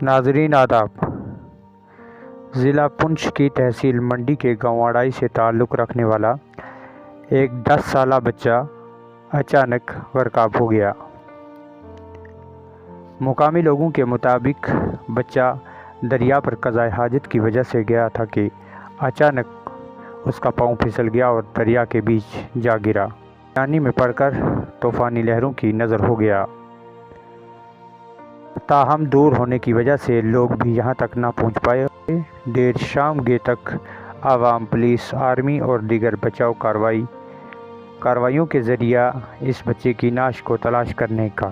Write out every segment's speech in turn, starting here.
ناظرین آداب، ضلع پنچ کی تحصیل منڈی کے گاؤں اڑائی سے تعلق رکھنے والا ایک 10 سالہ بچہ اچانک غرقاب ہو گیا۔ مقامی لوگوں کے مطابق بچہ دریا پر قضائے حاجت کی وجہ سے گیا تھا کہ اچانک اس کا پاؤں پھسل گیا اور دریا کے بیچ جا گرا۔ پانی میں پڑ کر طوفانی لہروں کی نظر ہو گیا۔ تاہم دور ہونے کی وجہ سے لوگ بھی یہاں تک نہ پہنچ پائے۔ دیر شام گے تک عوام، پولیس، آرمی اور دیگر بچاؤ کارروائیوں کے ذریعہ اس بچے کی نعش کو تلاش کرنے کا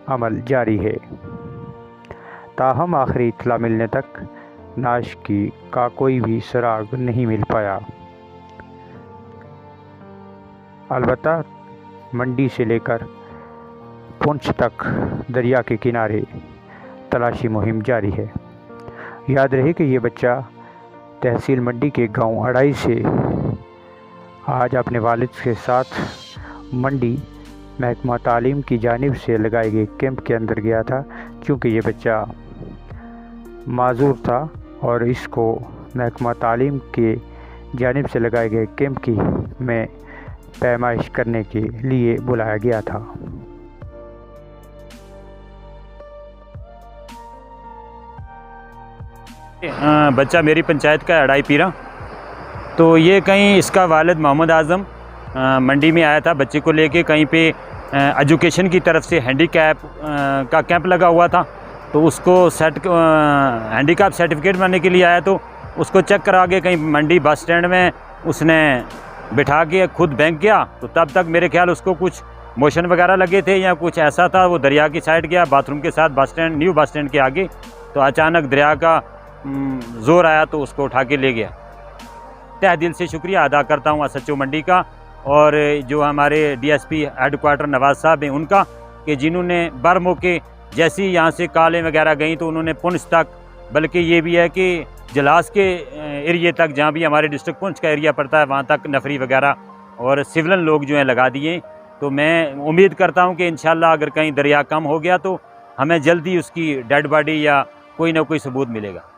عمل جاری ہے۔ تاہم آخری اطلاع ملنے تک نعش کا کوئی بھی سراغ نہیں مل پایا۔ البتہ منڈی سے لے کر پنچ تک دریا کے کنارے تلاشی مہم جاری ہے۔ یاد رہے کہ یہ بچہ تحصیل منڈی کے گاؤں اڑائی سے آج اپنے والد کے ساتھ منڈی محکمہ تعلیم کی جانب سے لگائے گئے کیمپ کے اندر گیا تھا، چونکہ یہ بچہ معذور تھا اور اس کو محکمہ تعلیم کے جانب سے لگائے گئے کیمپ میں پیمائش کرنے کے لیے بلایا گیا تھا۔ بچہ میری پنچایت کا اڑائی پیرا، تو یہ کہیں اس کا والد محمد اعظم منڈی میں آیا تھا بچے کو لے کے، کہیں پہ ایجوکیشن کی طرف سے ہینڈی کیپ کا کیمپ لگا ہوا تھا، تو اس کو ہینڈی کیپ سرٹیفکیٹ بنانے کے لیے آیا، تو اس کو چیک کرا کے کہیں منڈی بس سٹینڈ میں اس نے بٹھا کے خود بینک گیا، تو تب تک میرے خیال اس کو کچھ موشن وغیرہ لگے تھے یا کچھ ایسا تھا، وہ دریا کی سائڈ گیا باتھ روم کے ساتھ نیو بس سٹینڈ کے آگے، تو اچانک دریا کا زور آیا تو اس کو اٹھا کے لے گیا۔ تہ دل سے شکریہ ادا کرتا ہوں SHO منڈی کا اور جو ہمارے DSP ہیڈ کوارٹر نواز صاحب ہیں ان کا، کہ جنہوں نے بر موقع جیسی یہاں سے کالیں وغیرہ گئیں تو انہوں نے پنچ تک، بلکہ یہ بھی ہے کہ جلاس کے ایریے تک جہاں بھی ہمارے ڈسٹرکٹ پنچ کا ایریا پڑتا ہے وہاں تک نفری وغیرہ اور سولن لوگ جو ہیں لگا دیے۔ تو میں امید کرتا ہوں کہ انشاءاللہ اگر کہیں دریا کم ہو گیا تو ہمیں جلدی اس کی ڈیڈ باڈی یا کوئی نہ کوئی ثبوت ملے گا۔